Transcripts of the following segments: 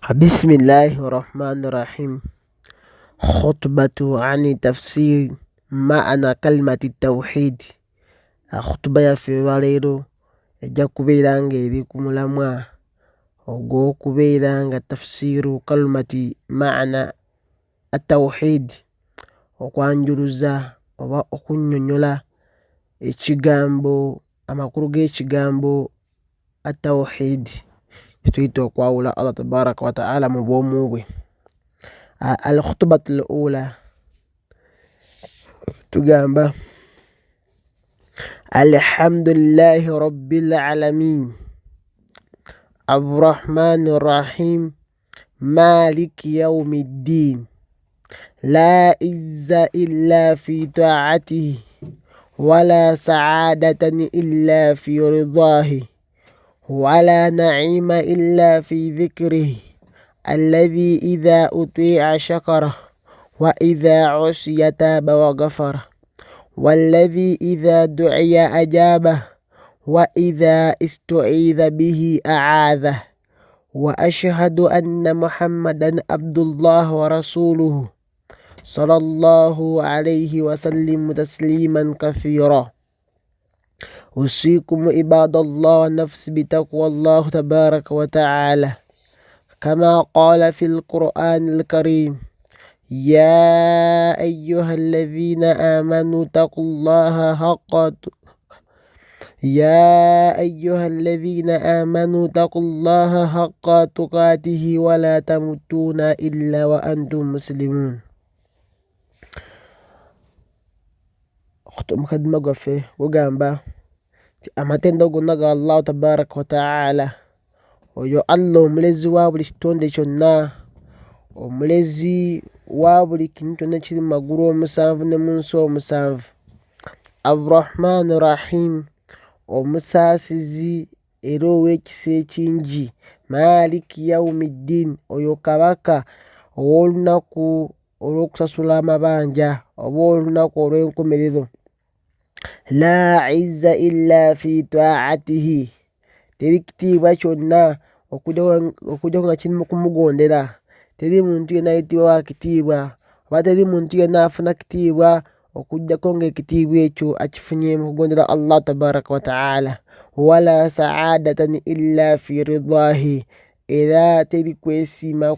بسم الله الرحمن الرحيم. خطبة عن تفسير معنى كلمة التوحيد. خطبة ya leero ejja kubeera ng'eri ku mulamwa ogw'okubeera nga tafsiru kalimati maana atawhid, okwanjuluza oba okunnyonnyola ekigambo amakulu g'ekigambo atawhid kituyita okwawula Allah tabaraka wa ta'ala mu bwomu bwe. Al khutbatul ula tugamba alhamdulillahi rabbil alamin arrahmanir rahim maliki yawmiddin la izza illa fi ta'atihi wala sa'adatan illa fi ridahi ولا نعيم إلا في ذكره الذي إذا أطيع شكره وإذا عصي تاب وغفره والذي إذا دعي أجابه وإذا استعيذ به أعاذه وأشهد أن محمدا عبد الله ورسوله صلى الله عليه وسلم تسليما كثيرا. أوصيكم عباد الله نفس بتقوى الله تبارك وتعالى كما قال في القرآن الكريم يا أيها الذين آمنوا اتقوا الله حق تقاته ولا تموتون إلا وأنتم مسلمون. مخدمة قفة وقامبا amatendo gonna ga Allah tabaraka wa ta'ala oyo Allah omulezi wa buli kitonde kyonna, omulezi wa buli kintu kyonna kiri mu maggulu omusanvu ne mu nsi omusanvu. Arrahman rahim, omusaasizi era ow'ekisa ekingi. Maliki yawmiddin, oyo kabaka ow'olunaku olw'okusasula amabanja oba olunaku olw'enkomerero. La izza illa fi ta'atihi, teri kitiibwa kyonna okujjako nga kiri mu kumugondera. Teri muntu yenna ayitibwa wa kitiibwa oba teri muntu yenna afuna kitiibwa okujjako ng'ekitiibwa ekyo akifunye mu kugondera Allah tabaraka wa ta'ala. Wala sa'adatan illa fi ridahi, era teri kwesiima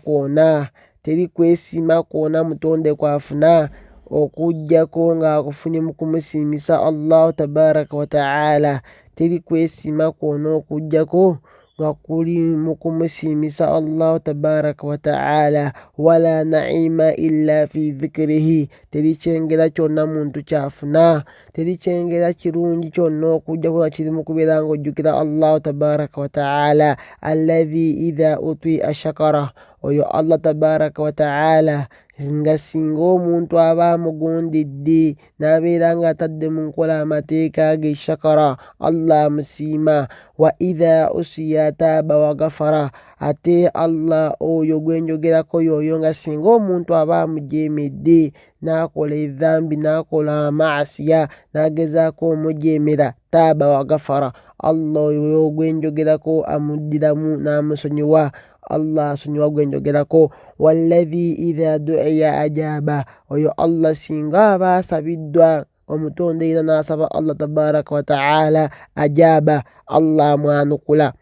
kwonna mutonde kwafuna okujjako ng'akufunye mu kumusiimisa Allah tabaraka wa ta'ala. Teri kwesiima kwonna okujjako nga kuli mu kumusiimisa Allah tabaraka wa ta'ala. Wala naima illa fi dhikrihi, teri kyengera kyonna muntu kyafuna, teri kyengera kirungi kyonna okujjako nga kiri mu kubeera ng'ojjukira Allah tabaraka wa ta'ala. Alladhi idha uti'a shakara, oyo Allah tabaraka wa ta'ala nga singa omuntu aba amugondedde n'abeera ng'atadde mu nkola amateeka ge shakara, Allah amusiima. Wa idha usiya taaba wa gafara, ate Allah oyo gwenjogerako yoyo nga singa omuntu aba amujeemedde n'akola edhambi n'akola amaasiya n'agezaako omujeemera, taaba wa gafara, Allah oyo gwenjogerako amuddiramu n'amusonyiwa. Allah asonyiwa gwenjogerako. Walladhi idha du'iya ajaaba, oyo Allah singa aba asabiddwa omutonde yenna n'asaba Allah tabaraka wa ta'ala ajaaba, Allah amwanukula.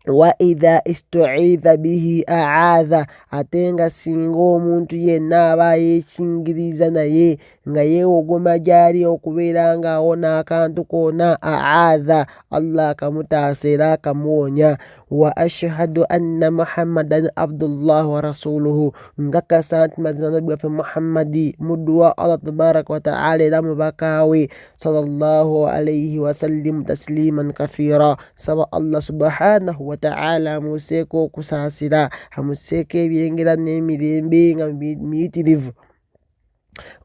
Wa idha istu'idha bihi a'adha, ate nga singa omuntu yenna aba yeekingiriza naye nga yeewogoma gy'ali okubeera ng'awona akantu koona, a'adha, Allah akamutaasa era akamuwonya. Wa ashhadu anna muhammadan abdullah wa rasuluhu, nkakasa nti mazima nabbi waffe Muhammadi muddu wa Allah tabaraka wa ta'ala era mubaka we, sallallahu alayhi wa sallim tasliman kathira. Saba Allah subhanahu wa ta'ala amuseeko okusaasira, amuseeko ebyengera n'emirembe nga miyitirivu.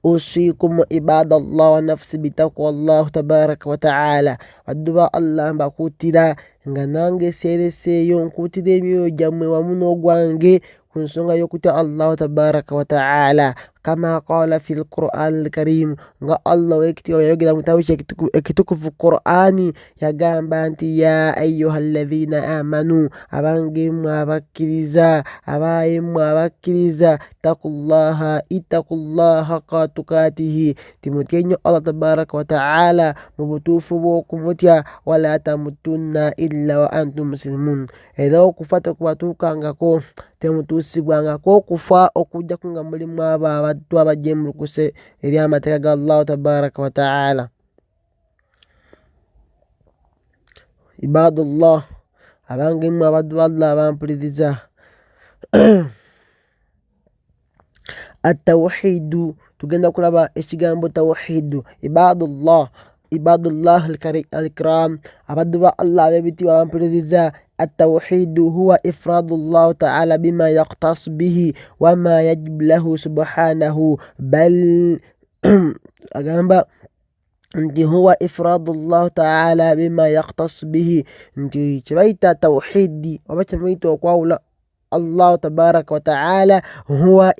Usikum ibadallah wa nafsi bitaqwa Allah tabaraka wa ta'ala, badduba Allah mbakuutira nga nange seereseeyo nkuutira emyoyo gyammwe wamu n'ogwange ku nsonga y'okutya Allah tabaraka wa ta'ala. kama qala fil Qur'anil Karim, nga Allah yayogera mu kitabu kye ekitukuvu Qur'ani yagamba nti ya ayyuhalladhina amanu, abange mmwe abakkiriza, abaye mmwe abakkiriza, ittaqullaha haqqa tuqatihi, timutye nnyo Allah tabaraka wa ta'ala mu butuufu bw'okumutya, wala tamutunna illa wa antum muslimun, era okufa tekubatuukangako, temutuusibwangako okufa okujjako nga mulimu abo abantu abajemulukuse eri amateeka ga Allah tabaraka wa ta'ala. Ibadullah, abange mmwe abaddu ba Allah abampuliriza, at-tawhidu, tugenda kulaba ekigambo tawhidu. Ibadullah al-kiram, abaddu ba Allah ab'ebitiibwa abampuliriza, at-tawhidu huwa ifradullah ta'ala bima yaqtas bihi wama yajibu lahu subhanahu, bal agamba nti huwa ifradullah ta'ala bima yaqtas bihi, nti kyebayita tawhidi oba kyebayita okwawula Allah tabaraka wa ta'ala, huwa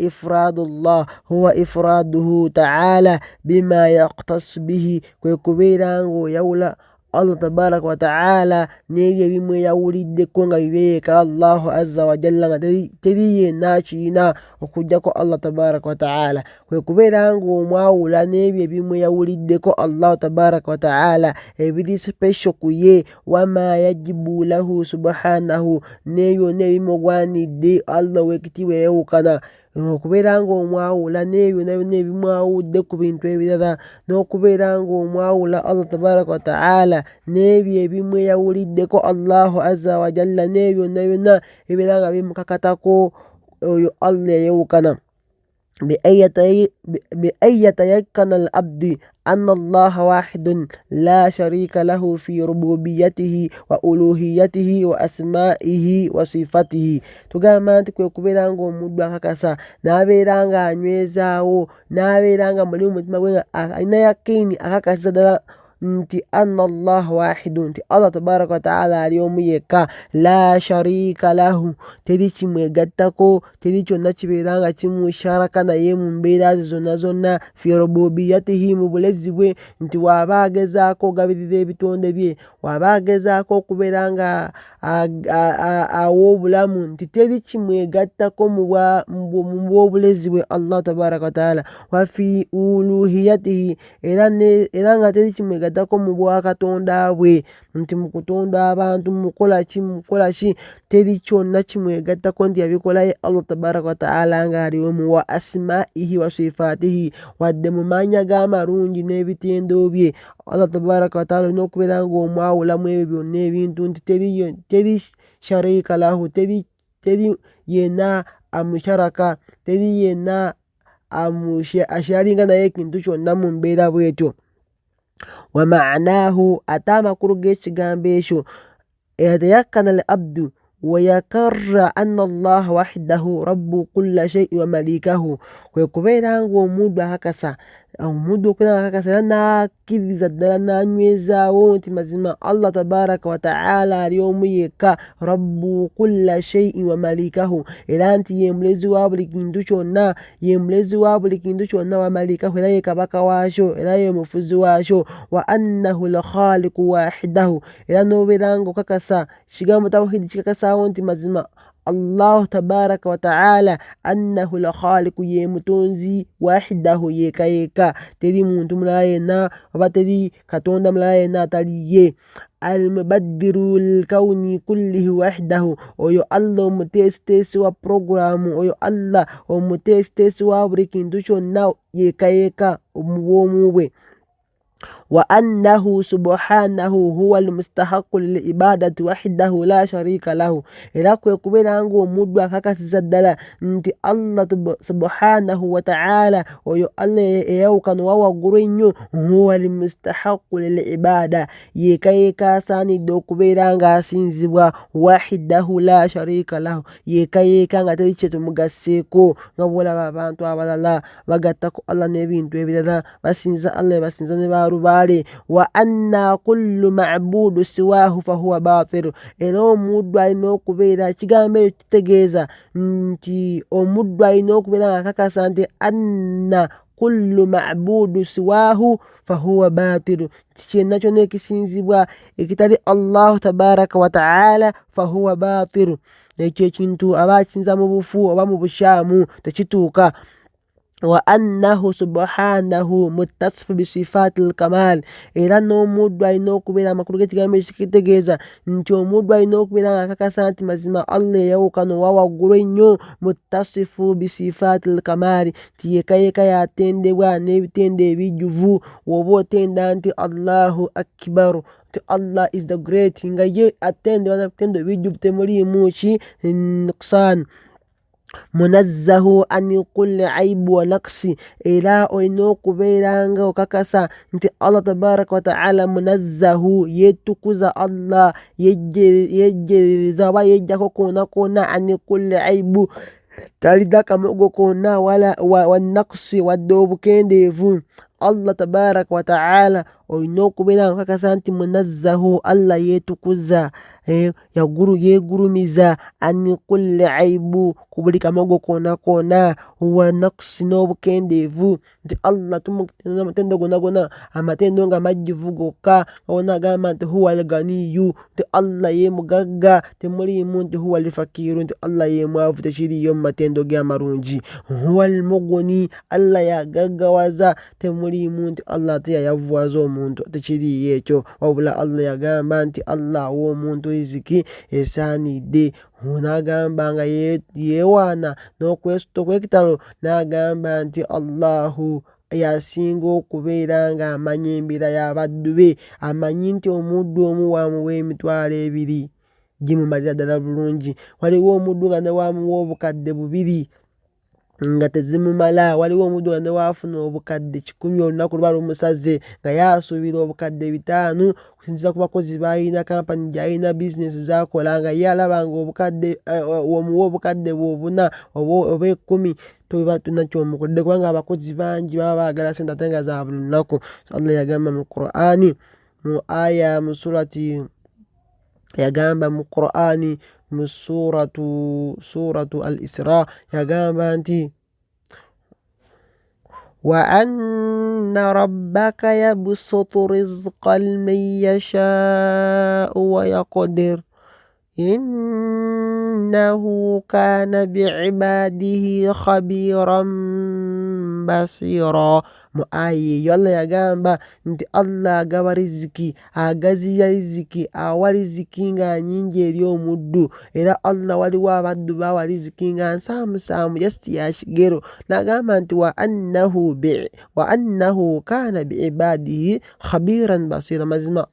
ifraduhu ta'ala bima yaqtas bihi, kwe kubeera ng'oyawula Allah tabaraka wa ta'ala n'ebyo ebimu eyawuliddeko nga bibeereka Allahu azza wa jalla, nga teri yenna kirina okujjako Allah tabaraka wa ta'ala, kwe kubeera ng'omwawula n'ebyo ebimu eyawuliddeko Allah tabaraka wa ta'ala ebiri special ku ye, wama yajibu lahu subhanahu, n'ebyo n'ebimu ogwanidde Allah w'ekitiibwa eyewukana, okubeera ng'omwawula n'ebyo n'ebimwawudde ku bintu ebirala, n'okubeera ng'omwawula Allah tabaraka wa ta'ala n'ebyo ebimu eyawuliddeko Allahu azza wa jalla, n'ebyo byonna ebibeera nga bimukakatako oyo Allah eyewukana. بأن يتيقن العبد أن الله واحد لا شريك له في ربوبيته وألوهيته وأسمائه وصفاته. tugamba nti kwe kubeera ng'omuddu akakasa n'abeera nga anywezaawo, n'abeera nga muli mu mutima gwe nga alina yakini akakasiza ddala nti anna Allah wahidun, nti Allah tabaraka wa ta'ala ali omu yekka, la sharika lahu, teri kimwegattako, teri kyonna kibeera nga kimusharaka naye mu mbeera ze zonna zonna, fi rububiyatihi, mu bulezi bwe, nti waaba agezaako ogabirira ebitonde bye, waaba agezaako okubeera nga awa obulamu, nti teri kimwegattako mu bw'obulezi bwe Allah tabaraka wa ta'ala, wa fi uluhiyatihi, era nga teri kimwegattako mu bwakatonda bwe, nti mu kutonda abantu, mu kukola ki, teri kyonna kimwegattako, nti yabikola ye Allah tabaraka wa ta'ala ng'ali omu, wa asma'ihi wa sifatihi, wadde mu mannya g'amalungi n'ebitendo bye Allah tabaraka wa ta'ala olina okubeera ng'omwawulamu ebyo byonna ebintu, nti teri sharika lahu, teri yenna amusharaka, teri yenna asharinga naye ekintu kyonna mu mbeera bwetyo. Wa ma'anahu, ate amakulu g'ekigambo ekyo, yatayakkana al-abdu wa yakarra anna Allah wahdahu rabbu kulla shay'in wa malikahu, kwe kubeera ng'omuddu akakasa, era n'akkiriza ddala n'anywezaawo nti mazima Allah tabaraka wa ta'ala ali omu yekka, rabbu kulla shay'in wa malikahu, era nti ye mulezi wa buli kintu kyonna, ye mulezi wa buli kintu kyonna, wa malikahu, era ye kabaka waakyo, era ye mufuzi waakyo, wa annahu al-khaliqu wahidahu, era n'obeera ng'okakasa kigambo tawhidi kikakasaawo nti mazima Allah tabaraka wa ta'ala annahu al-khaliqu, ye mutonzi, wahidahu, yeka yeka, teri muntu mulala yenna oba teri katonda mulala yenna atali ye, al-mubaddiru al-kawni kullihi wahdahu, oyo Allah omuteesiteesi wa programu, oyo Allah omuteesiteesi wa buli kintu kyonna yeka yeka mu bwomu bwe. Wa annahu subhanahu huwa al-mustahaqqu lil-ibadati wahdahu la sharika lahu, era kwe kubeera ng'omuddu akakasiza ddala nti Allah subhanahu wa ta'ala, oyo Allah eyawukana owa waggulu ennyo, huwa al-mustahaqqu lil-ibada, yeka yeka asaanidde okubeera ng'asinzibwa, wahdahu la sharika lahu, yeka yeka nga teri kye tumugasseeko, nga bw'olaba abantu abalala bagattako Allah n'ebintu ebirala, basinza Allah basinza ne baalubaala twale wa anna kullu ma'budu siwahu fahuwa batilu. Era omuddu alina okubeera ekigambo ekyo kitegeeza nti omuddu alina okubeera nga akakasa nti anna kullu ma'budu siwahu fahuwa batilu, nti kyonna kyonna ekisinzibwa ekitali Allahu tabaraka wa ta'ala fahuwa batilu, ekyo ekintu aba akinza mu bufu oba mu bukyamu tekituuka. Wa annahu subhanahu muttasifu bisifatil kamal. Era n'omuddu alina okubeera amakulu g'ekigambo ekyo kitegeeza nti omuddu alina okubeera nga akakasa nti mazima Allah eyawuka n'owa waggulu ennyo muttasifu bisifatil kamal, nti yekka yatendebwa n'ebitendo ebijjuvu. Woba otenda nti Allahu akbar, nti Allah is the great, nga ye atendebwa n'ebitendo ebijjuvu temuliimu ki nuqsan. Munazzahu an kulli aibu wa naqsi. Era olina okubeera nga okakasa nti Allah tabaraka wa ta'ala munazzahu, yetukuza Allah, yejjereza oba yejjako koona koona an kulli aibu, talina kamogo koona wa naqsi wadde obukendeevu. Allah tabaraka wa ta'ala olina okubeera nga okakasa nti munazzahu, Allah yetukuza, yegurumiza an kulli aibu, ku buli kamogo koona koona, wa naqsi n'obukendeevu, nti Allah amatendo gonna gonna amatendo nga majjuvu gokka. Wona agamba nti huwa al-ganiyu, nti Allah ye mugagga temuliimu nti huwa al-fakiru, nti Allah ye mwavu tekiriyo mu matendo ge amarungi. Huwa al-mughni, Allah yagaggawaza temuliimu nti Allah ate yayavuwaza omuntu, tekiriyo ekyo, wabula Allah yagamba nti Allah awa omuntu riziki esaanidde. N'agamba nga yeewaana n'okwesita okw'ekitalo, n'agamba nti Allahu yasinga okubeera nga amanya embeera y'abaddu be, amanyi nti omuddu omu waamuwa emitwalo 2 gimumalira ddala bulungi. Waliwo omuddu nga ne waamuwa obukadde 2 nga tezimumala. Waliwo omuddu nga ne waafuna obukadde 100 olunaku luba lumusaze nga yaasuubira obukadde 5 okusinziira ku bakozi b'alina, kampani gy'alina, bizinesi z'akola, nga ye alaba nga obukadde omuwa obukadde 4 oba 10 toba tuna kyomukodde, kubanga abakozi bangi baba baagala sente ate nga za buli lunaku. Allah yagamba mu Qur'ani mu aya mu surati, yagamba mu Qur'ani mu suratu al-Isra, yagamba nti wa anna rabbaka yabsutu rizqa liman yasha'u wa yaqdir innahu kana bi'ibadihi khabiran basira. Mu aya eyo Allah yagamba nti Allah agaba riziki, agaziya riziki, awa riziki nga nyingi eri omuddu. Era Allah waliwo abaddu bawa riziki nga nsaamusaamu just ya kigero. N'agamba nti wa annahu kana bi'ibadihi khabiran basira, mazima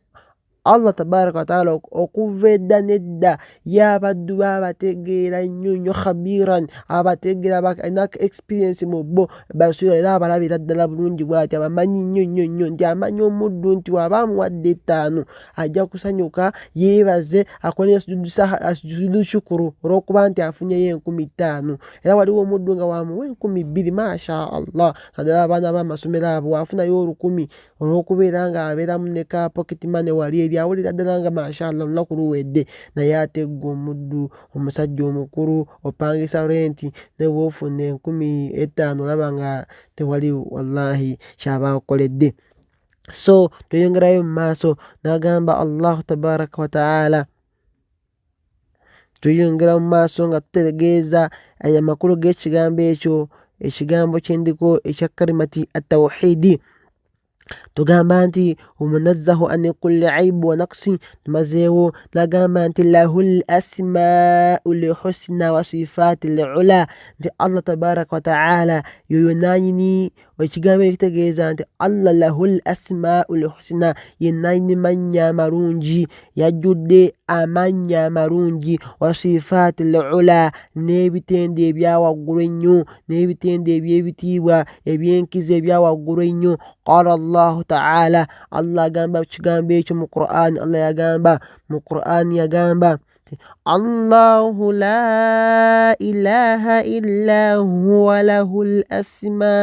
Allah tabaraka wa ta'ala okuva edda nedda y'abaddu baabategeera nnyo khabiran, abategeera alina experience mu bo, basira era abalabira ddala bulungi bw'ati, abamanyi nnyo nti amanyi omuddu nti waba amuwadde 5 ajja kusanyuka yeebaze akole sujudu shukuru olw'okuba nti afunyeyo 5,000. Era waliwo omuddu nga wamuwa 2,000 masha Allah, naddala abaana b'amasomero abo wafunayo 10,000 olw'okubeera nga abeeramu ne ka pocket money wali eri, awulira ddala nga masha Allah olunaku luwedde. Naye ate ggwe omuddu omusajja omukulu opangisa renti, ne bw'ofuna 5,000 olaba nga tewali wallahi kyaba akoledde. So tweyongerayo mu maaso, n'agamba Allahu tabaraka wa ta'ala, tuyongera mu maaso nga tutegeeza amakulu g'ekigambo ekyo, ekigambo ky'endiko ekya kalimati at-tawhidi. Tugamba nti omunazzahu an kulli aibu wa naqsi, tumazeewo n'agamba nti lahul asmaul husna wa sifatil ula, nti Allah tabaraka wa ta'ala yoyo nanyini. Ekigambo ekitegeeza nti Allah lahul asmaul husna, ye nanyini mannya amalungi, yajjudde amannya amalungi, wa sifatil ula, n'ebitendo ebyawaggulu ennyo, n'ebitendo eby'ebitiibwa ebyenkizo ebyawaggulu ennyo. Qala Allahu ta'ala, Allah agamba ekigambo ekyo mu Qur'an. Allah yagamba mu Qur'an, yagamba Allahu la ilaha illa huwa lahul asmaul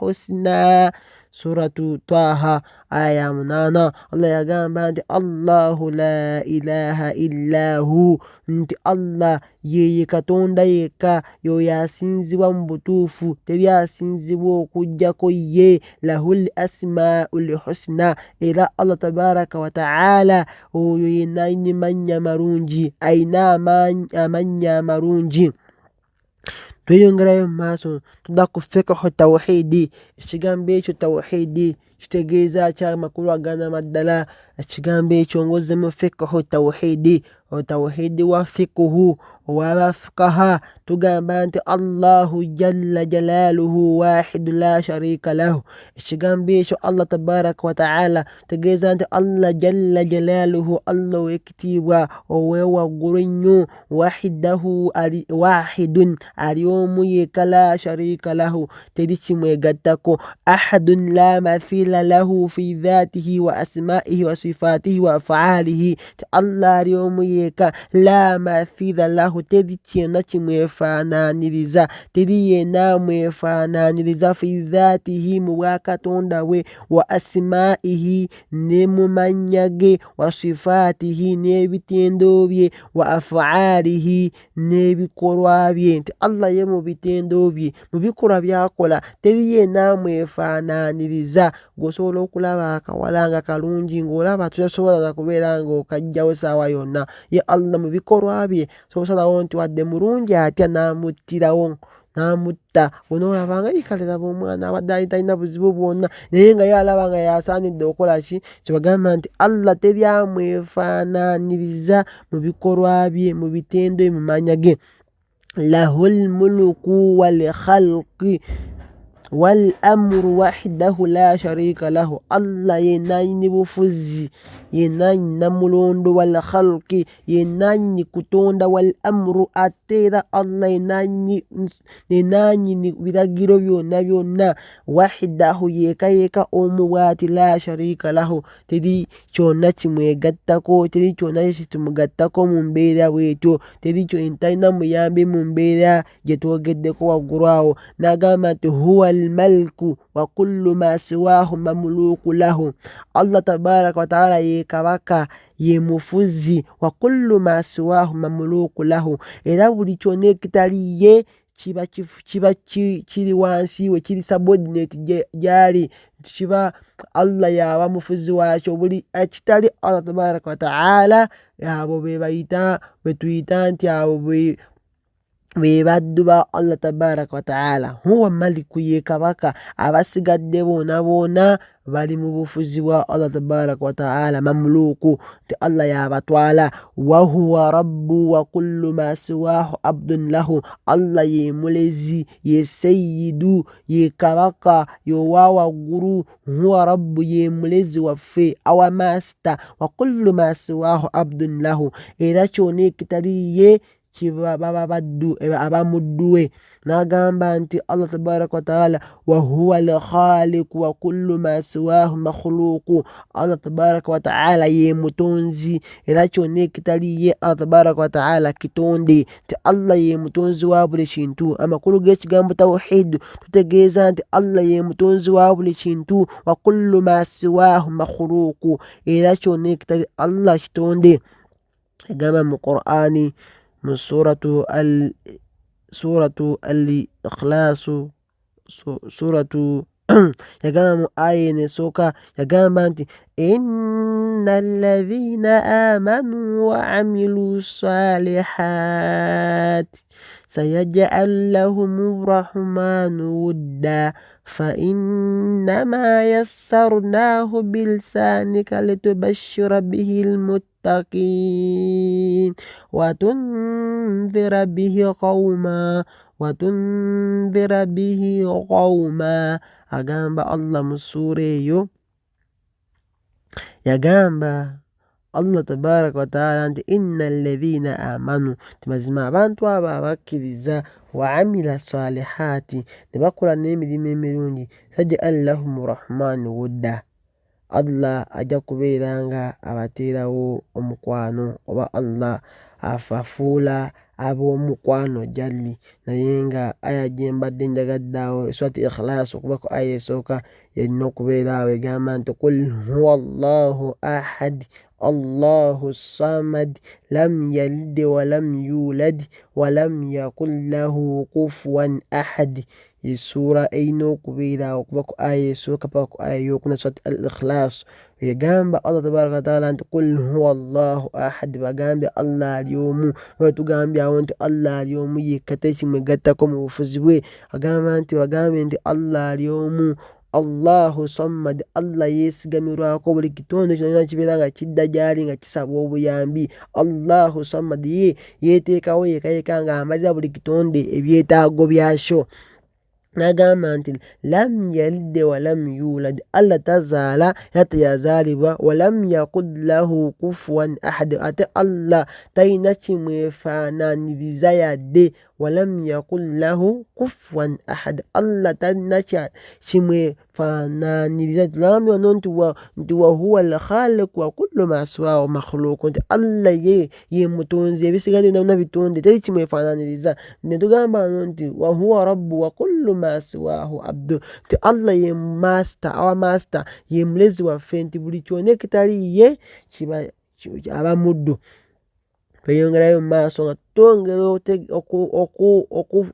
husna. suratu Taha aya ya 8. Allah yagamba nti Allahu la ilaha illahu, nti Allah yeye Katonda yekka yoyo asinzibwa mu butuufu, teri asinzibwa okuggyako ye. Lahul asmaul husna, era Allah tabaraka wa ta'ala oyo yenna ayina mannya marungi, ayina amannya amarungi. Tweyongerayo mu maaso tudda ku fiqhu tawhidi. Ekigambo ekyo tawhidi kitegeeza ki amakulu ag'amaddala ddala? Ekigambo ekyo ng'ozzemu fiqhu tawhidi, tawhidi wa fiqhu ow'abafuqaha tugamba nti Allahu jalla jalaaluhu wahidu la sharika lahu. Ekigambo ekyo Allah tabaraka wa ta'ala tegeeza nti Allah jalla jalaaluhu, Allah ow'ekitiibwa ow'ewaggulu ennyo, wahidun ali omu yekka, la sharika lahu teri kimwegattako, ahadun la mathila lahu fi dhaatihi wa asma'ihi wa sifaatihi wa af'aalihi. Allah ali omu yekka, la mathila lahu teri kyonna kimwefaanaaniriza, teri yenna amwefaanaaniriza, fi dhaatihi mu bwakatonda bwe, wa asma'ihi ne mu mannya ge, wa sifaatihi n'ebitendo bye, wa af'aalihi n'ebikolwa bye. Nti Allah ye mu bitendo bye, mu bikolwa byakola teri yenna amwefaanaaniriza. Gw'osobola okulaba akawala nga kalungi ng'olaba tosobola na kubeera ng'okagyawo essaawa yonna, ye Allah mu bikolwa bye sobosalawo nti wadde mulungi atya n'amuttirawo n'amutta. Onoolabanga kale laba omwana abadde talina buzibu bwonna, naye nga ye alaba nga yasaanidde okukola ki? Kyebagamba nti Allah teri amwefaanaaniriza mu bikolwa bye, mu bitendo bye, mu mannya ge. Lahul mulku wal khalqi wal amru wahdahu la sharika lahu. Allah yenna ayina bufuzi, yenna ayina mulondo, wal khalqi yenna ayina kutonda, wal amru ate era Allah yenna ayina biragiro byonna byonna, wahdahu yekka omu bw'ati, la sharika lahu teri kyonna kimwegattako, teri kyonna kimugattako mu mbeera bw'etyo, talina muyambi mu mbeera gye twogeddeko waggulu awo. N'agamba nti huwa almalku wa kullu ma siwahu mamluku lahu. Allah tabaraka wa ta'ala ye kabaka, ye mufuzi, wa kullu ma siwahu mamluku lahu, era buli kyonna ekitali ye kiba kiri wansi we, kiri subordinate gy'ali, kiba Allah y'aba mufuzi waakyo. Buli ekitali Allah tabaraka wa ta'ala, abo be tuyita nti abo be baddu ba Allah tabaraka wa ta'ala. Huwa maliku ye kabaka, abasigadde boona boona bali mu bufuzi bwa Allah tabaraka wa ta'ala, mamluku ti Allah y'abatwala. Wa huwa rabbu wa kullu ma siwahu abdun lahu. Allah ye mulezi, ye sayyidu, ye kabaka, ye wawaggulu. Huwa rabbu ye mulezi waffe, awa master, wa kullu ma siwahu abdun lahu, era kyonna ekitali ye baba baddu abamudduwe. N'agamba nti Allah tabaraka wa ta'ala wa huwa al-khaliqu wa kullu ma siwahu makhluqu. Allah tabaraka wa ta'ala ye mutonzi, era kyonna ekitali ye Allah tabaraka wa ta'ala kitonde. Ti Allah ye mutonzi wa buli kintu. Amakulu g'ekigambo tawhid tutegeeza nti Allah ye mutonzi wa buli kintu, wa kullu ma siwahu makhluqu, era kyonna ekitali Allah kitonde. Egamba mu Qur'ani mu suratu al-Ikhlas, suratu yagamba mu aya enesooka, yagamba nti inna alladhina amanu wa amilu salihati sayaj'al lahum rahmanu wudda fa innama yassarnahu bilisanika litubashshira bihi almuttaqin wa tunzira bihi qawma. Agamba Allah mu suura eyo, yagamba Allah tabaraka wa ta'ala nti inna alladhina amanu, timazima abantu abo abakkiriza, wa amila salihati ne bakola n'emirimu emirungi, saj'al lahum rahmanu wudda, Allah ajja kubeera nga abateerawo omukwano, oba Allah afafuula ab'omukwano gy'ali naye nga aya gye mbadde njagadde awo surati Ikhlas okubako aya esooka yalina okubeera awo egamba nti qul huwa Allahu ahad Allahu samad lam yalid walam yulad walam yakun lahu kufuwan ahad. Essuura erina okubeera awo okuva ku aya esooka paka ku aya ey'okuna surati Al-Ikhlas egamba Allah tabaraka wa taala nti qul huwa Allahu ahad, bagambye Allah ali omu. Bwe tugambye awo nti Allah ali omu yekka tekimwegattako mu bufuzi bwe, agamba nti bagambye nti Allah ali omu. Allahu samad, Allah yeesigamirwako buli kitonde kyonna kibeera nga kidda gy'ali nga kisaba obuyambi. Allahu samad, ye yeeteekawo yekka nga amalira buli kitonde ebyetaago byakyo. N'agamba nti lam yalid walam yulad, Allah tazaala era teyazaalibwa, walam yakun lahu kufuwan ahad, ate Allah talina kimwefaanaanyiriza yadde. Walam yakun lahu kufuwan ahad, Allah talina kimwefaanaanyiriza. Tugambye wano nti wahuwa al-khaliqu wa kullu ma siwaahu makhluuqun, nti Allah ye mutonzi, ebisigadde byonna bitonde, teri kimwefaanaanyiriza. Ne tugamba wano nti wahuwa rabbu wa kullu ma siwaahu abdu, nti Allah ye master, our master, ye mulezi waffe, nti buli kyonna ekitali ye aba muddu. Tweyongerayo mu maaso nga twongera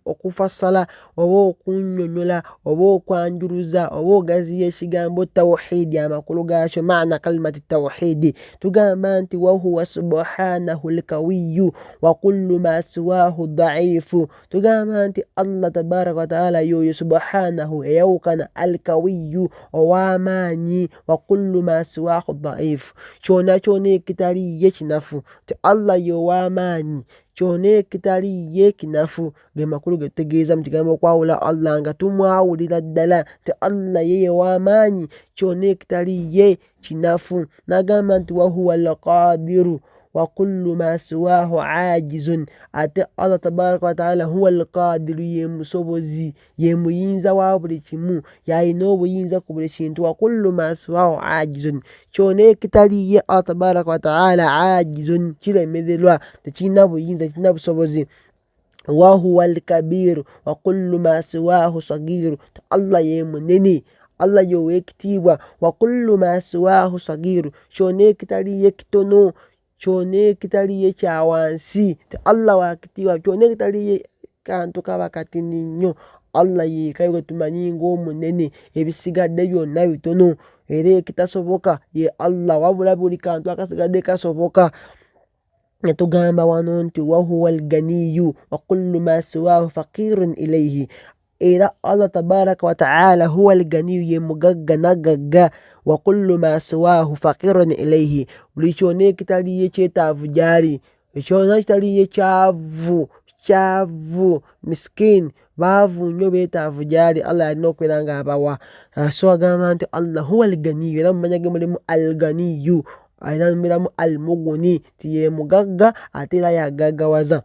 okufassala oba okunnyonnyola oba okwanjuluza oba ogaziya ekigambo tawhiidi, amakulu gaakyo, maana kalimati tawhiidi. Tugamba nti wahuwa subhanahu lkawiyu wa kullu ma siwaahu dhaifu. Tugamba nti Allah tabaraka wa taala yoyo subhanahu eyawukana, alkawiyu ow'amaanyi, wa kullu ma siwaahu dhaifu, kyonna kyonna ekitali ye kinafu. Nti Allah ye ow'amaanyi, kyonna ekitali ye kinafu. Ge makulu ge tutegeeza mu kigambo okwawula Allah nga tumwawulira ddala nti Allah ye ow'amaanyi, kyonna ekitali ye kinafu. N'agamba nti wahuwa alqadiru wa kullu ma siwaahu ajizun, ate Allah tabaraka wa taala huwa alqadiru, ye musobozi, ye muyinza wa buli kimu, yalina obuyinza ku buli kintu. Wa kullu ma siwaahu ajizun, kyonna ekitali ye Allah tabaraka wa taala ajizun, kiremererwa, tekirina buyinza, tekirina busobozi. Wahuwa alkabiru wa kullu ma siwaahu sagiru, Allah ye munene, Allah ye ow'ekitiibwa. Wa kullu ma siwaahu sagiru, kyonna ekitali ye kitono, kyonna ekitali ye kya wansi, Allah wa kitiibwa. Kyonna ekitali ye kantu kaba katini nnyo, Allah yekka gwe tumanyi ng'omunene, ebisigadde byonna bitono, era ekitasoboka ye Allah, wabula buli kantu akasigadde kasoboka. Netugamba wano nti wahuwa alganiyu wa kullu ma siwaahu faqirun ilayhi, era Allah tabaraka wa taala huwa alganiyu, ye mugagga nagagga, wa kullu ma siwaahu faqirun ilayhi, buli kyonna ekitali ye kyetaavu gy'ali, kyonna kitali ye kyavu miskin, baavu nnyo, beetaavu gy'ali, Allah alina okubeera ng'abawa. So agamba nti Allah huwa alganiyu, era mu mannya ge mulimu alganiyu, alina mubiramu almuguni, ti ye mugagga ate era yagaggawaza.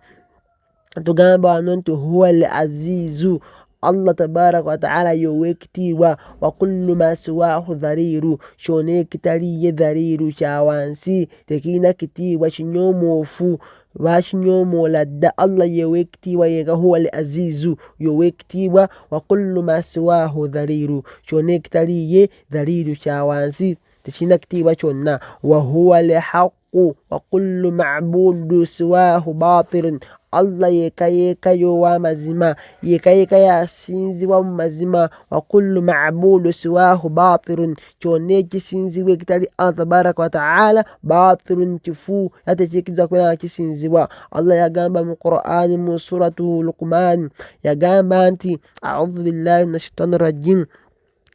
Tugamba wano nti huwa al azizu, Allah tabaraka wa taala ye ow'ekitiibwa. Wa kullu ma siwaahu dhaliiru, kyonna ekitali ye dhaliiru, kya wansi, tekirina kitiibwa, kinyoomoofu, bakinyoomoola dda. Allah ye ow'ekitiibwa, yenga huwa al azizu, ye ow'ekitiibwa. Wa kullu ma siwaahu dhaliiru, kyonna ekitali ye dhaliiru, kya wansi, tekirina kitiibwa kyonna. Wa huwa alhaqu wa kullu ma'budu siwaahu baatilun, Allah yekka y'ow'amazima, yekka y'asinzibwa mu mazima. Wa kullu ma'budu siwaahu baatilun, kyonna ekisinzibwa ekitali Allah tabaraka wa taala baatilun, kifu, era tekiikiriza kubeera nga kisinzibwa. Allah yagamba mu Qur'an mu suratu Luqman, yagamba nti a'udhu billahi minash shaitani rajim,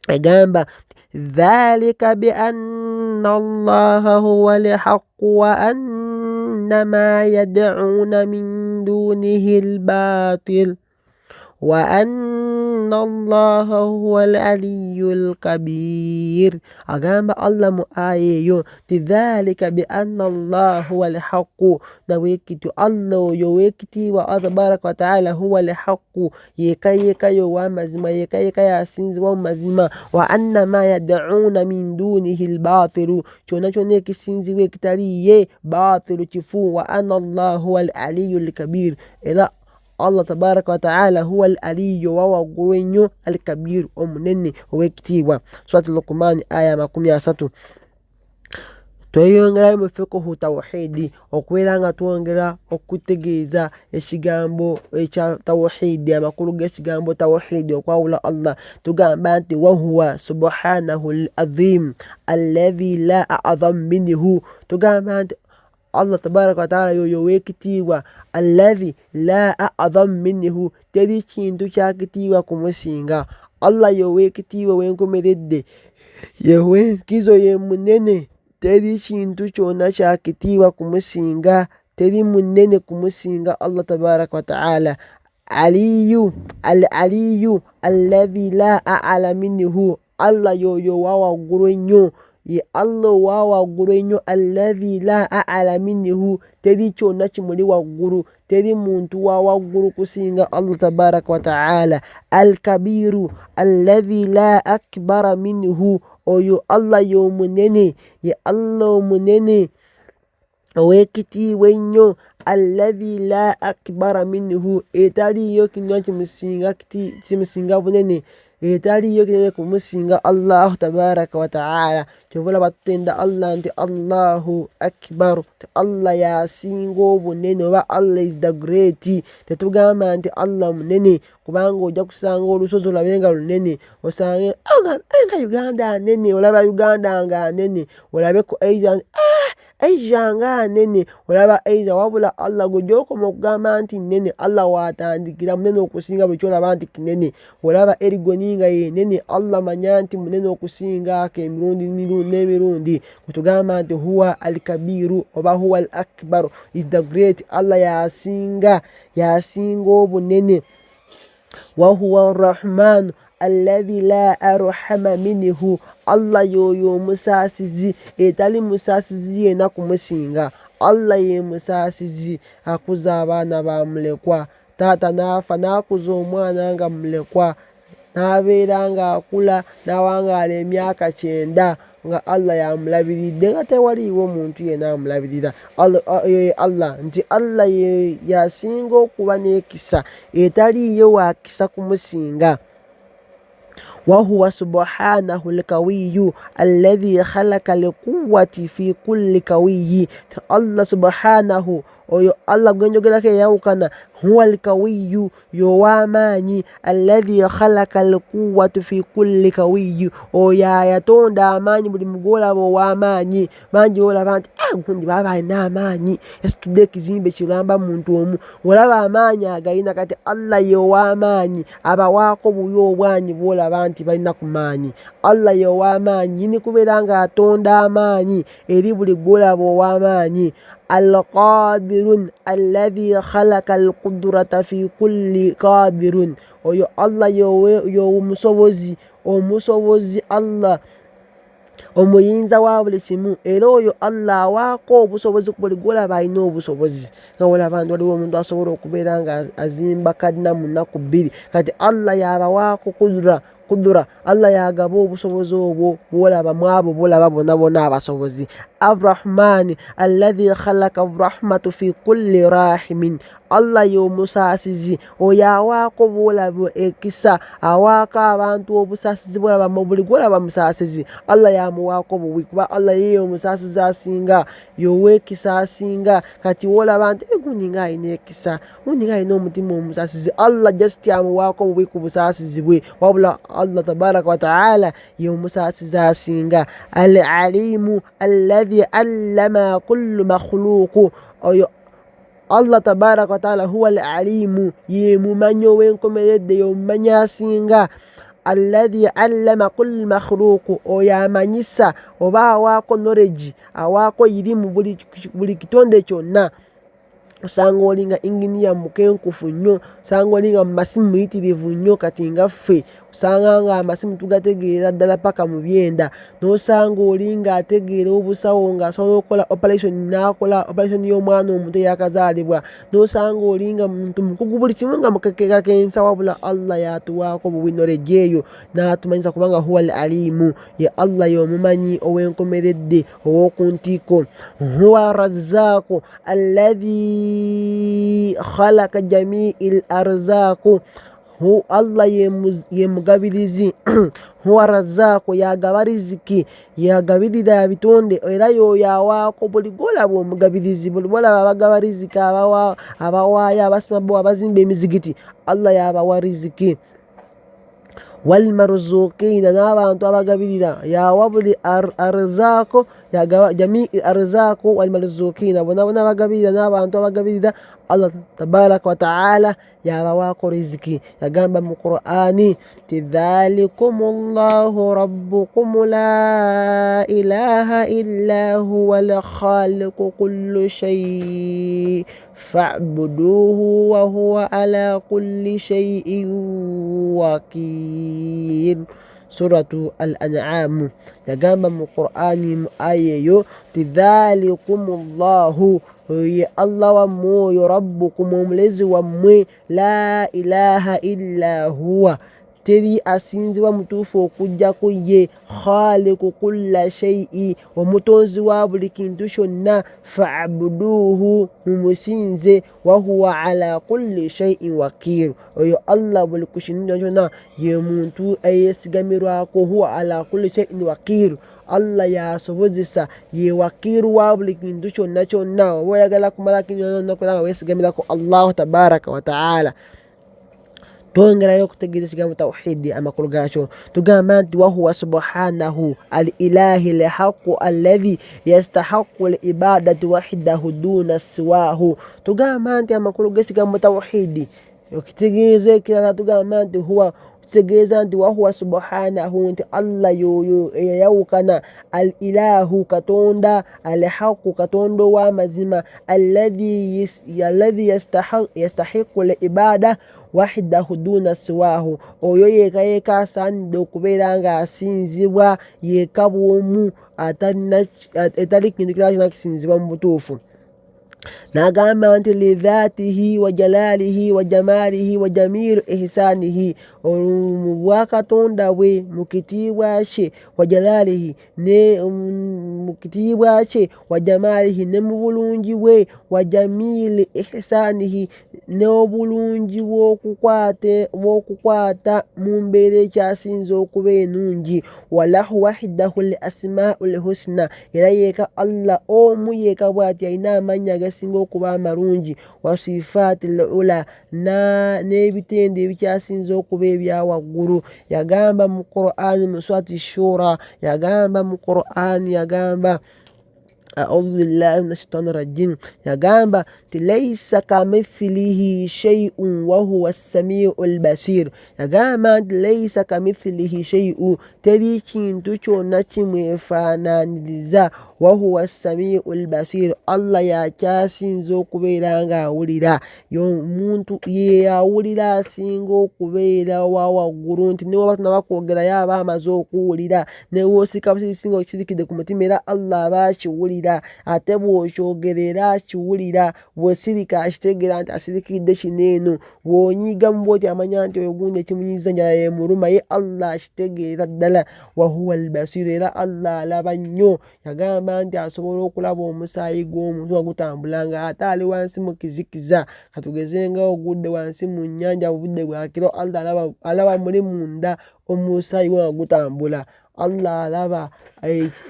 yagamba dhalika bi anna Allaha huwa alhaqqu wa anna ma yad'una min dunihi albaatil wa anna Allaha huwal aliyyul kabir. Agamba Allah mu aya eyo nti dhalika bi anna Allaha huwal haqqu, nawekiti Allah oyo ow'ekitiibwa Allah tabaraka wa ta'ala huwal haqqu, yekka y'ow'amazima, yekka y'asinzibwa mu mazima, wa anna ma yad'una min dunihi al-baatilu, kyonna kyonna ekisinzibwa ekitali ye baatilu kifu, wa anna Allaha huwal aliyyul kabir, era Allah tabaraka wa ta'ala huwal aliyyu wawaggulu ennyo al-kabir omunene ow'ekitiibwa. Surat Luqman aya 30. Tweyongerayo mu fiqhu tawhidi okubeera nga twongera okutegeeza ekigambo ekya tawhidi, amakulu g'ekigambo tawhidi okwawula Allah. Tugamba nti wahuwa subhanahu al-azim alladhi la a'zam minhu, tugamba nti Allah tabaraka wa ta'ala yoyo ow'ekitiibwa alladhi la a'zam minhu, teri kintu kyakitiibwa kumusinga. Allah y'ow'ekitiibwa ow'enkomeredde, ye ow'enkizo, ye munene, teri kintu kyonna kyakitiibwa kumusinga, teri munene kumusinga Allah tabaraka wa ta'ala. Aliyu al-aliyu alladhi la a'la minhu, Allah yoyo wawaggulu ennyo, ye Allah owawaggulu ennyo, alladhi la a'la minhu, teri kyonna kimuli waggulu, teri muntu wawaggulu kusinga Allah tabaraka wa ta'ala. Al-kabiru alladhi la akbara minhu, oyo Allah y'omunene, ye Allah omunene ow'ekitiibwa ennyo, alladhi la akbara minhu, etaliyo kinywa kimusinga bunene, etaliyo kinene kumusinga Allah tabaraka wa ta'ala. Kyova olaba tutenda Allah nti Allahu akbar, nti Allah yasinga obunene, oba Allah is the great. Tetugamba nti Allah munene, kubanga ojja kusanga olusozi olabe nga lunene, osange nga Uganda nene, olaba Uganda nga nene, olabe ku Asia nga nene, olaba Asia, wabula Allah gw'ojja okugamba nti nene, Allah watandikira munene okusinga buli kyolaba nti kinene. Olaba Erigoni nga ye nene, Allah manya nti munene okusingaako emirundi n'emirundi. Kwetugamba nti huwa al-kabiru oba huwa al-akbar, is the great, Allah yasinga obunene. Wa huwa ar-rahman alladhi la arhama minhu, Allah yoyo omusaasizi, etali musaasizi yenna kumusinga. Allah ye musaasizi, akuza abaana ba mulekwa, taata n'afa n'akuza omwana nga mulekwa, n'abeera nga akula n'awangaala emyaka 9 nga Allah yamulabiridde nga tewaliiwo muntu yenna amulabirira. Allah nti Allah yasinga okuba n'ekisa, etaliiyo wakisa kumusinga. وهو سبحانه القوي الذي خلق القوة في كل قوي. الله سبحانه oyo Allah gwenjogerako eyawukana, huwa al-qawiyyu, y'ow'amaanyi, alladhi khalaqa al-quwwata fi kulli qawiyyi, oyo ayatonda amaanyi buli mugolaba ow'amaanyi. Mangi olaba nti gundi baba alina amaanyi, yasitudde ekizimbe kiramba muntu omu, olaba amaanyi agalina. Kati Allah y'ow'amaanyi, abawaako buyo obwanyi bwolaba nti balina ku maanyi. Allah y'ow'amaanyi, yini kubeera nga atonda amaanyi eri buli gwolaba ow'amaanyi. Al-qadirun alladhi khalaqa al-qudrata fi kulli qadirun, oyo Allah y'omusobozi, omusobozi Allah, omuyinza wa buli kimu, era oyo Allah awaako obusobozi ku buli gwolaba alina obusobozi. Nga olaba nti waliwo omuntu asobola okubeera nga azimba kalina mu nnaku 2, kati Allah yabawaako kudura, Allah yagaba obusobozi obwo bwolaba mu abo bolaba bonna abasobozi. Ar-Rahman alladhi khalaqa ar-rahmata fi kulli rahimin, Allah y'omusaasizi, oyo awaako bwolaba ekisa, awaako abantu obusaasizi, bwolaba mu buli gwolaba musaasizi, Allah yamuwaako buwi, kuba Allah ye omusaasizi asinga, y'ow'ekisa asinga. Kati wolaba nti gundi nga alina ekisa, gundi nga alina omutima omusaasizi, Allah just amuwaako buwi ku busaasizi bwe, wabula Allah tabaraka wa ta'ala ye omusaasizi asinga. Al-alimu alladhi allama kullu makhluqu, oyo Allah tabaraka wa ta'ala huwa al-alimu, ye mumanyi ow'enkomeredde, y'omumanyi asinga. Alladhi allama kullu makhluqu, oyo amanyisa oba awaako knowledge, awaako irimu buli kitonde kyonna. osanga olinga inginiya mukenkufu nnyo, osanga olinga mu masimu muyitirivu nnyo kati nga ffe osanga nga amasimu tugategeera ddala paka mu byenda, n'osanga olinga ategeera obusawo ng'asobola okukola operation, n'akola operation y'omwana omuto eyakazaalibwa, n'osanga olinga muntu mukugu buli kimu nga mukekensa, wabula Allah yatuwaako buwinolejo eyo n'atumanyisa kubanga huwa al alimu, ye Allah y'omumanyi ow'enkomeredde ow'okuntiiko. Huwa razzaaqu alladhi khalaqa jami'il arzaqu, Allah ye mugabirizi huwa razzaaqu yagaba riziki, yagabirira bitonde era y'oyo awaako buli gw'olaba omugabirizi, buli gw'olaba abagaba riziki, abawaayo, abasima bo, abazimba emizigiti, Allah yabawa riziki. Wal marzuqina, n'abantu abagabirira yawa buli arzaaqu, yagaba jami arzaaqu wal marzuqina, bona abagabirira n'abantu abagabirira Allah tabaraka wa ta'ala yabawaako riziki. Yagamba mu Qur'ani ti dhalikumullahu rabbukum la ilaha illa huwa al khaliqu kulli shay fa'buduhu wa huwa ala kulli shay'in wakil. Suratu al-An'am yagamba mu Qur'ani mu aya eyo ti dhalikumullahu, ye Allah wammwe oyo, rabbukum omulezi wammwe, la ilaha illa huwa teri asinzibwa mutuufu okujjako ye, khaliqu kulla shay'i omutonzi wa buli kintu kyonna, fa'buduhu mumusinze, wa huwa ala kulli shay'in wakil, oyo Allah buli ku kintu kyonna ye muntu eyesigamirwako, huwa ala kulli shay'in wakil, Allah yasobozesa, ye wakiru wa buli kintu kyonna kyonna. Oba oyagala kumala kinyonna kubanga weesigamirako Allah tabaraka wa ta'ala. Twongerayo okutegeeza ekigambo tawhidi amakulu gaakyo, tugamba nti wahuwa subhanahu al ilahi al haqu alladhi yastahaqqu al ibadati wahdahu duna siwahu. Tugamba nti amakulu g'ekigambo tawhidi okitegeeza ekirala, tugamba nti huwa, tutegeeza nti wahuwa subhanahu, nti Allah yoyo eyayawukana, al ilahu katonda, al haqu katonda ow'amazima, alladhi yastahiqqu al ibada wahdahu duna siwahu, oyo yeka yeka asaanidde okubeera nga asinzibwa yeka bw'omu, etali kintu kirala kyonna kisinzibwa mu butuufu. N'agamba nti lidhatihi wa jalalihi wa jamalihi wa jamilu ihsanihi, mu bwakatonda bwe, mu kitiibwa kye, wa jalalihi ne mu kitiibwa kye, wa jamalihi ne mu bulungi bwe, wa jamili ihsanihi n'obulungi bw'okukwata mu mbeera ekyasinze okuba ennungi, walahu wahdahu al asmaul husna, era yeka Allah omu yeka bw'ati alina amannya agasinga okuba amalungi, wa sifaati al ula, n'ebitende ebikyasinze okuba ebya waggulu. Yagamba mu Qur'ani mu surati Shura, yagamba mu Qur'ani, yagamba a'udhu billahi minash shaitani rajim, yagamba ti laysa kamithlihi shay'un wa huwa as-sami'ul basir. Yagamba nti laysa kamithlihi shay'un, teri kintu kyonna kimwefaananiriza, wa huwa as-sami'ul basir, Allah yakyasinze okubeera nga awulira, y'omuntu ye awulira asinga okubeera wa waggulu, nti ne bw'oba tonaba yaba amaze okuwulira, ne bw'osika busiisinga okisirikidde ku mutima era Allah aba akiwulira, ate bw'okyogera era akiwulira, bw'osirika akitegeera nti asirikidde kino eno, bw'onyiiga mu bw'oti amanya nti oyo gundi ekimunyiiza enjala y'emuluma, ye Allah akitegeera ddala, wa huwa al-basir, era Allah alaba nnyo. Yagamba nti asobola okulaba omusaayi gw'omuntu nga gutambula nga ate ali wansi mu kizikiza, katugeze nga ogudde wansi mu nnyanja obudde bwa kiro, Allah alaba muli munda omusaayi gwe nga gutambula. Allah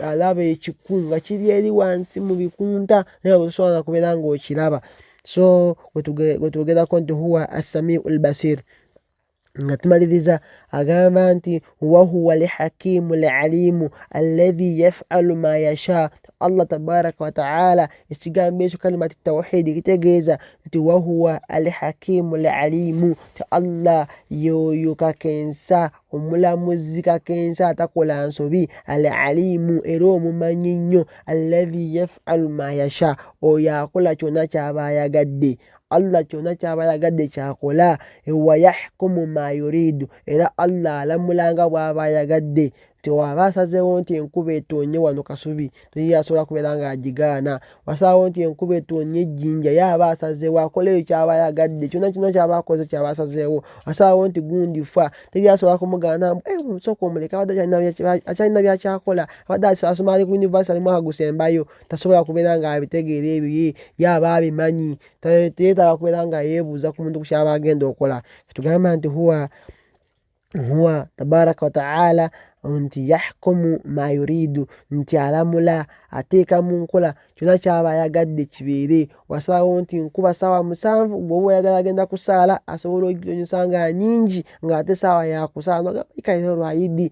alaba ekiku nga kiri eri wansi mu bikunta naye nga tosobola kubeera ng'okiraba. So gwe twogerako nti huwa as-sami'ul basir. nga tumaliriza agamba nti wahuwa alhakimu alalimu alladhi yafalu ma yasha. Allah tabaraka wataala ekigambo ekyo kalimati tawhidi kitegeeza nti wahuwa alhakimu alalimu, ti Allah yoyo kakensa omulamuzi, kakensa atakola nsobi, alalimu era omumanyi nnyo, alladhi yafalu ma yasha oyo akola kyonna kyaba ayagadde. Allah kyonna kyaba ayagadde kyakola. Wa yahkumu ma yuridu, era Allah alamulanga bw'aba ayagadde. Tewaba asazeewo nti enkuba etonye wano Kasubi teri asobola kubeera ng'agigaana. Wasalawo nti enkuba etonye Jjinja, ye aba asazeewo akola ekyo kyaba ayagadde. Kyonna kyonna kyaba akoze kyaba asazeewo. Wasalawo nti gundi fa, teri asobola kumugaana omusooka omuleka abadde akyalina byakyakola, abadde asoma ali ku yunivasite ali mwaka gusembayo, tasobola kubeera ng'abitegeera ebyo, ye aba abimanyi. Teyeetaaga kubeera nga yeebuuza ku muntu ku kyaba agenda okukola. Tugamba nti huwa tabaraka wataala nti yahkumu ma yuridu, nti alamula ateeka mu nkola kyonna kyaba ayagadde kibeere. Wasalawo nti nkuba ssaawa 7 bw'oba oyagala agenda kusaala asobola okugitonyesa nga nnyingi ng'ate ssaawa yakusaala kale leero lwayidi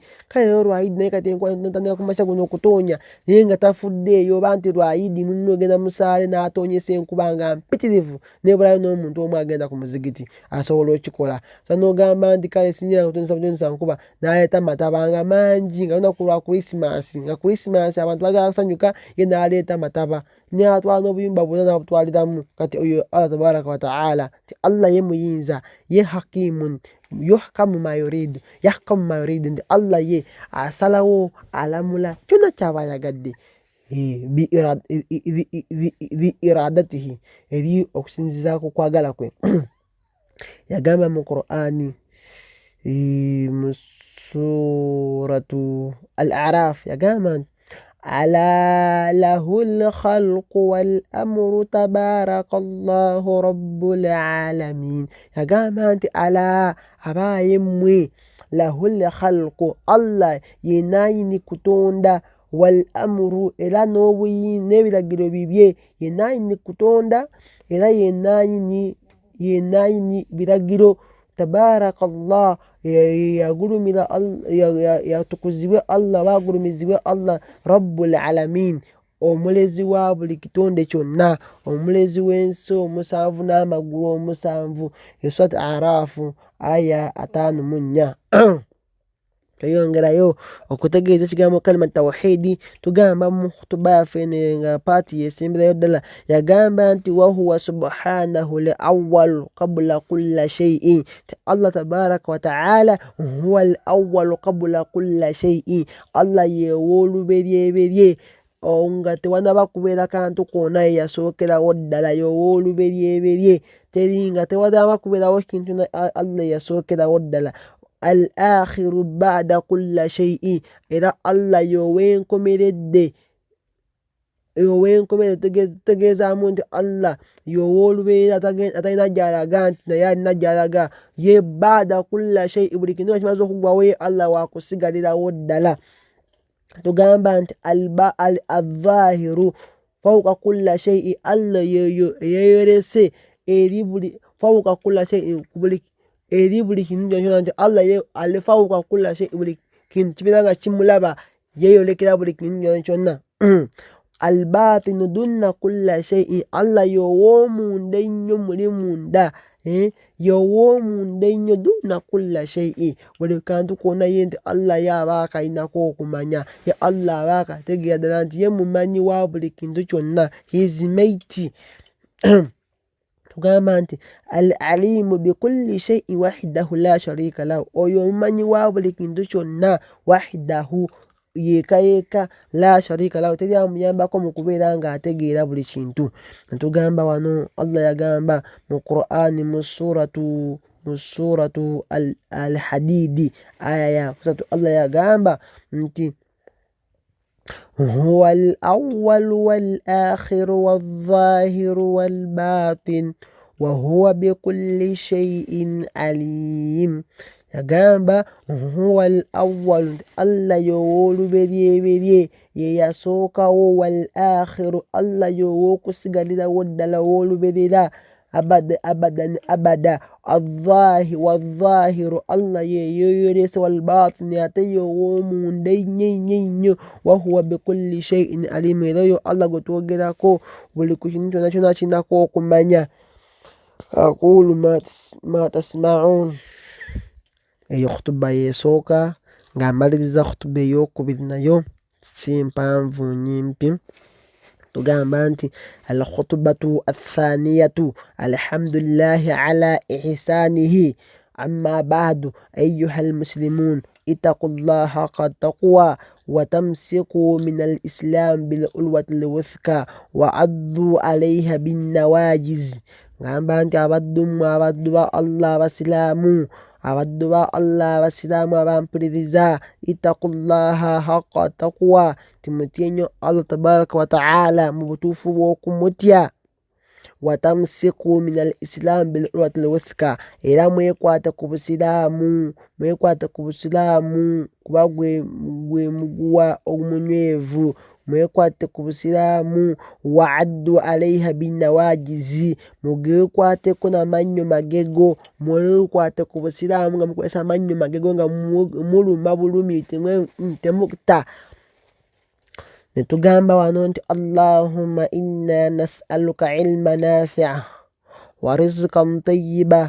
naye kati enkuba netandika ku makya guno okutoonya, naye nga tafuddeeyo oba nti lwayidi munno ogenda musaale n'atonyesa enkuba nga mpitirivu nebulayo n'omuntu omu agenda ku muzigiti asobola okikola. So n'ogamba nti kale sinjira kutonyesa nkuba, n'aleeta mataba nga mangi nga lunaku lwa Krismasi, nga Krismasi abantu bagala kusanyuka, ye n'aleeta mataba n'atwala n'obuyumba bwonna n'abutwaliramu. Kati oyo Allah tabaraka wataala, ti Allah ye muyinza, ye hakimun yuhkamu ma yuridu, yahkamu ma yuridu, nti Allah ye asalawo alamula kyonna kyaba ayagadde bi iradatihi, eri okusinziza ku kwagala kwe. Yagamba mu Qur'ani mu suratu Al-A'raf yagamba nti ala lahul khalqu wal amru tabarakallahu rabbul alamin. Yagamba nti ala abaaye mmwe, lahul khalqu Allah yenayini kutonda, wal amru era n'ebiragiro bibye, yenayini kutonda era yenayini biragiro. Tabarakallah, yagulumira yatukuzibwe Allah, bagulumizibwe Allah, rabbul alamin, omulezi wa buli kitonde kyonna, omulezi w'ensi omusanvu n'amagulu omusanvu. Surat Arafu aya 54. Tweyongerayo okutegeeza ekigambo kalima tawhidi, tugamba mu khutuba yaffe nga paati yesemberayo ddala, yagamba nti wahuwa subhanahu al-awwal qabla kulla shay'in, Allah tabaraka wataala huwa al-awwal qabla kulla shay'in, Allah yewooluberyeberye nga tewanaba kubeera kantu koona ye yasookerawo ddala, yewooluberyeberye, teri nga tewanaba kubeerawo kintu Allah yasookerawo ddala. Al-akhiru ba'da kulla shay'in, era Allah yowenkomeredde tegeezaamu nti Allah yowoolubeerera atalina gy'alaga nti naye alina gy'alaga, ye ba'da kulla shay'in, buli kintu kimaze okuggwawo ye Allah wakusigalirawo ddala. Tugamba nti al-zahiru fawqa kulla shay'in, Allah yeyolese eri buli fawqa kulla shay'in, eri buli kintu kyonna, nti Allah ye ali fawqa kulla shay'in, buli kintu kibeera nga kimulaba, yeyolekera buli kintu kyonna. Al-batinu dunna kulla shay'in, Allah y'ow'omunda ennyo muli munda, y'ow'omunda ennyo dunna kulla shay'in, buli kantu konna ye nti Allah ye aba akalinako okumanya, ye Allah aba akategeera ddala nti ye mumanyi wa buli kintu kyonna, he is mighty. Tugamba nti al-alimu bikulli shay'in wahdahu la sharika lahu, oyo omumanyi wa buli kintu kyonna, wahdahu yeka la sharika lahu, teri amuyambako mu kubeera ng'ategeera buli kintu. Tugamba wano Allah yagamba mu Qur'ani mu suratu Al-Hadidi aya ya 3, Allah yagamba nti huwa al-awwalu wal-akhiru wal-zahiru wal-batin wa huwa bikulli shay'in alim. Yagamba huwa al-awwalu, Allah y'owooluberyeberye, ye yasookawo, wal-akhiru, Allah y'ow'okusigalirawo ddala w'oluberera, abada والظاهر الله يوريس والباطن يتيو ومون دي ني وهو بكل شيء عليم يديو الله قتوغداكو ولكشنتو ناشناكو كمانيا أقول ما تسمعون خطبة يسوكا ngamaliza khutba ey'okubiri nayo si mpanvu nyimpi tugamba nti alkhutbatu athaniyatu alhamdulillahi ala ihsanihi amma ba'du ayuha almuslimun اتقوا الله حق التقوى وتمسكوا من الإسلام بالعروة الوثقى وعضوا عليها بالنواجز ngamba nti abaddu ba Allah basilamu abaddu ba Allah basilamu abampuliriza itaqullaha haqqa taqwa timutye nnyo Allah tabaraka wa ta'ala mu butuufu bw'okumutya watamsiku min al islam bil urwati al wuthqa era mwekwate ku busiraamu kuba gwe muguwa omunywevu mwekwate ku busiraamu waaddu alaiha binawajizi mugekwateko n'amannyo magego mwekwate ku busiraamu nga mukozesa amannyo magego nga muluma bulumi temukta netugamba wano nti Allahumma inna nas'aluka ilma nafi'a wa rizqan tayyiba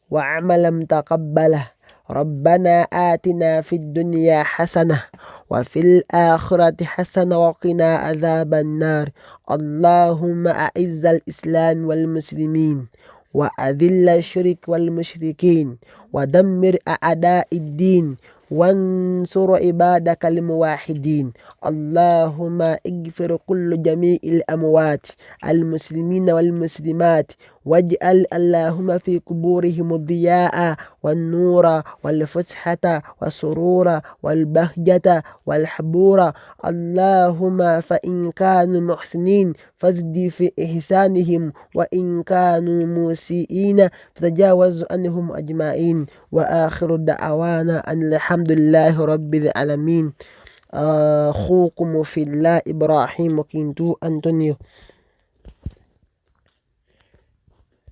wa amalan mutaqabbala ربنا آتنا في الدنيا حسنة وفي الآخرة حسنة وقنا عذاب النار اللهم أعز الإسلام والمسلمين وأذل الشرك والمشركين ودمر أعداء الدين وانصر عبادك الموحدين اللهم اغفر كل جميع الأموات المسلمين والمسلمات واجعل اللهم في قبورهم الضياء والنور والفسحة والسرور والبهجة والحبور اللهم فإن كانوا محسنين فازد في إحسانهم وإن كانوا مسيئين فتجاوز عنهم أجمعين وآخر دعوانا أن الحمد لله رب العالمين أخوكم في الله إبراهيم وكنتو أنطونيو